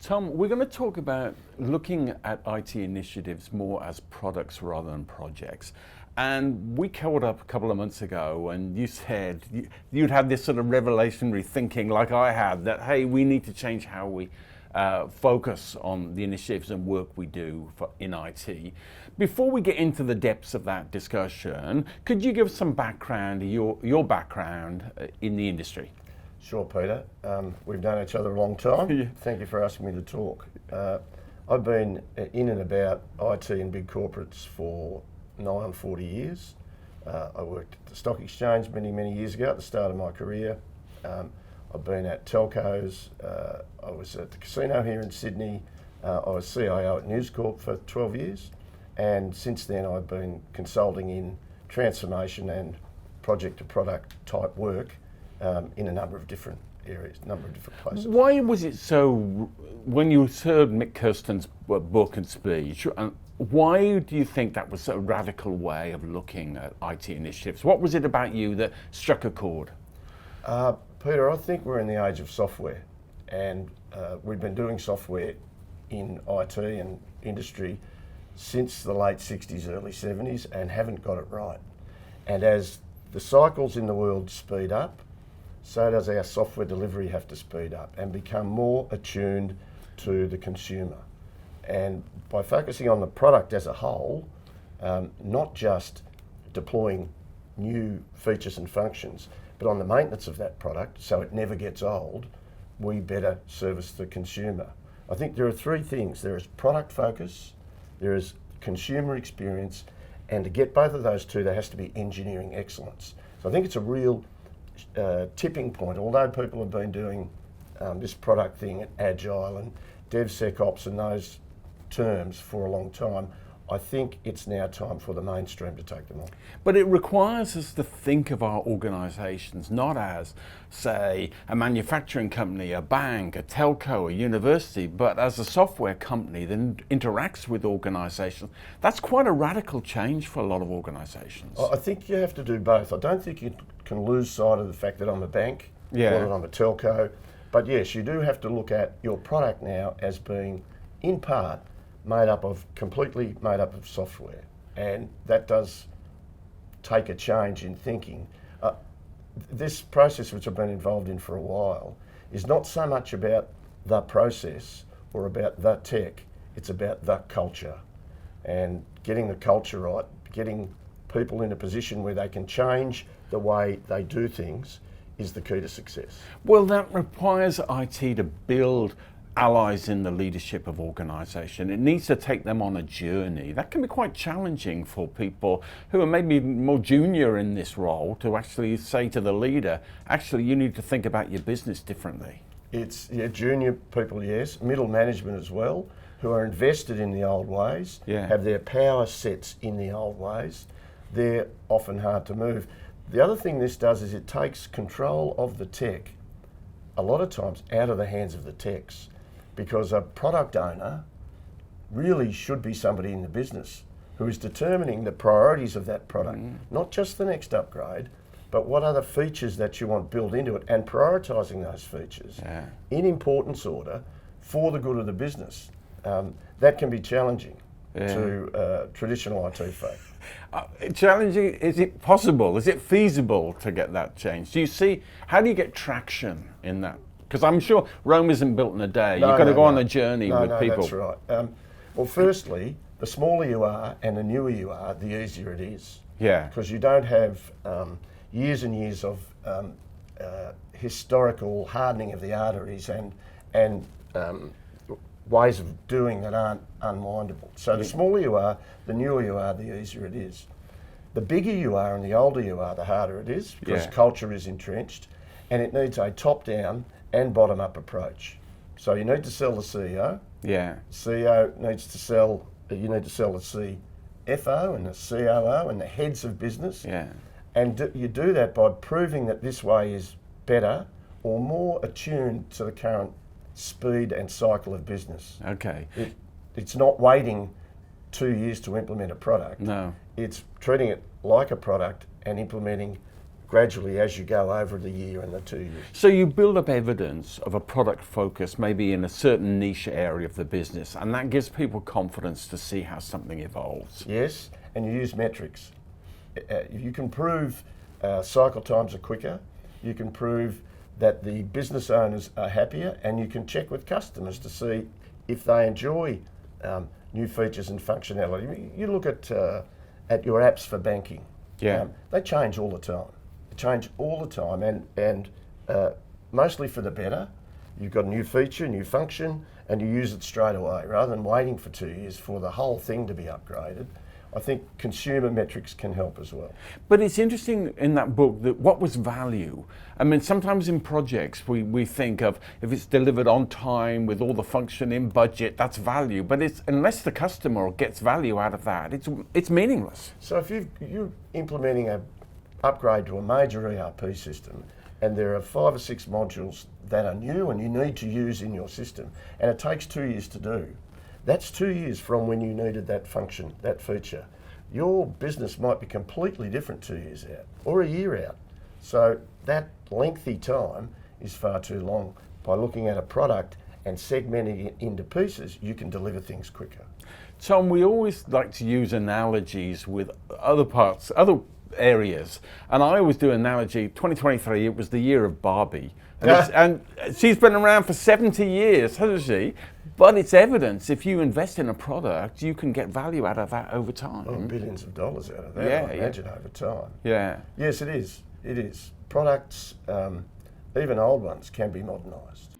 Tom, we're going to talk about looking at IT initiatives more as products rather than projects. And we caught up a couple of months ago and you said you'd had this sort of revelationary thinking like I had that, hey, we need to change how we focus on the initiatives and work we do in IT. Before we get into the depths of that discussion, could you give some background, your background in the industry? Sure, Peter. We've known each other a long time. Yeah. Thank you for asking me to talk. I've been in and about IT and big corporates for nigh on 40 years. I worked at the stock exchange many years ago at the start of my career. I've been at telcos. I was at the casino here in Sydney. I was CIO at News Corp for 12 years. And since then I've been consulting in transformation and project to product type work in a number of different areas, a number of different places. Why was it so, when you heard Mick Kirsten's book and speech, why do you think that was a radical way of looking at IT initiatives? What was it about you that struck a chord? Peter, I think we're in the age of software, and we've been doing software in IT and industry since the late 60s, early 70s, and haven't got it right. And as the cycles in the world speed up, so does our software delivery have to speed up and become more attuned to the consumer. And by focusing on the product as a whole, not just deploying new features and functions, but on the maintenance of that product so it never gets old, we better service the consumer. I think there are three things. There is product focus, there is consumer experience, and to get both of those two, there has to be engineering excellence. So I think it's a real tipping point. Although people have been doing this product thing at Agile and DevSecOps and those terms for a long time, I think it's now time for the mainstream to take them on. But it requires us to think of our organisations not as, say, a manufacturing company, a bank, a telco, a university, but as a software company that interacts with organisations. That's quite a radical change for a lot of organisations. I think you have to do both. I don't think you can lose sight of the fact that I'm a bank or that I'm a telco. But yes, you do have to look at your product now as being, in part, completely made up of software, and that does take a change in thinking. This process, which I've been involved in for a while, is not so much about the process or about the tech, it's about the culture, and getting the culture right, getting people in a position where they can change the way they do things is the key to success. Well, that requires IT to build allies in the leadership of organisation. It needs to take them on a journey. That can be quite challenging for people who are maybe more junior in this role to actually say to the leader, actually you need to think about your business differently. It's junior people, yes, middle management as well, who are invested in the old ways, have their power sets in the old ways. They're often hard to move. The other thing this does is it takes control of the tech, a lot of times out of the hands of the techs. Because a product owner really should be somebody in the business who is determining the priorities of that product, not just the next upgrade, but what are the features that you want built into it, and prioritising those features in importance order for the good of the business. That can be challenging to traditional IT folk. Challenging, is it possible? Is it feasible to get that change? Do you see, how do you get traction in that? Because I'm sure Rome isn't built in a day. You've got to go on a journey with people. That's right. Well, firstly, the smaller you are and the newer you are, the easier it is. Yeah. Because you don't have years and years of historical hardening of the arteries and ways of doing that aren't unwindable. So the smaller you are, the newer you are, the easier it is. The bigger you are and the older you are, the harder it is, because culture is entrenched, and it needs a top-down and bottom-up approach. So you need to sell the CEO. Yeah. CEO needs to sell. You need to sell the CFO and the COO and the heads of business. Yeah. And you do that by proving that this way is better or more attuned to the current speed and cycle of business. Okay. It's not waiting 2 years to implement a product. No. It's treating it like a product and implementing gradually as you go over the year and the 2 years. So you build up evidence of a product focus maybe in a certain niche area of the business, and that gives people confidence to see how something evolves. Yes, and you use metrics. You can prove cycle times are quicker, you can prove that the business owners are happier, and you can check with customers to see if they enjoy new features and functionality. You look at your apps for banking. Yeah. They change all the time. They change all the time, and mostly for the better. You've got a new feature, new function, and you use it straight away rather than waiting for 2 years for the whole thing to be upgraded. I think consumer metrics can help as well. But it's interesting in that book that what was value? I mean, sometimes in projects we think of if it's delivered on time with all the function in budget, that's value. But it's unless the customer gets value out of that, it's meaningless. So if you're implementing an upgrade to a major ERP system, and there are 5 or 6 modules that are new and you need to use in your system, and it takes 2 years to do, that's 2 years from when you needed that function, that feature. Your business might be completely different 2 years out or a year out. So that lengthy time is far too long. By looking at a product and segmenting it into pieces, you can deliver things quicker. Tom, we always like to use analogies with other parts, other areas. And I always do analogy, 2023, it was the year of Barbie. And she's been around for 70 years, hasn't she? But it's evidence, if you invest in a product, you can get value out of that over time. Oh, billions of dollars out of that, Yeah, I imagine, over time. Yeah. Yes, it is. It is. Products, even old ones, can be modernised.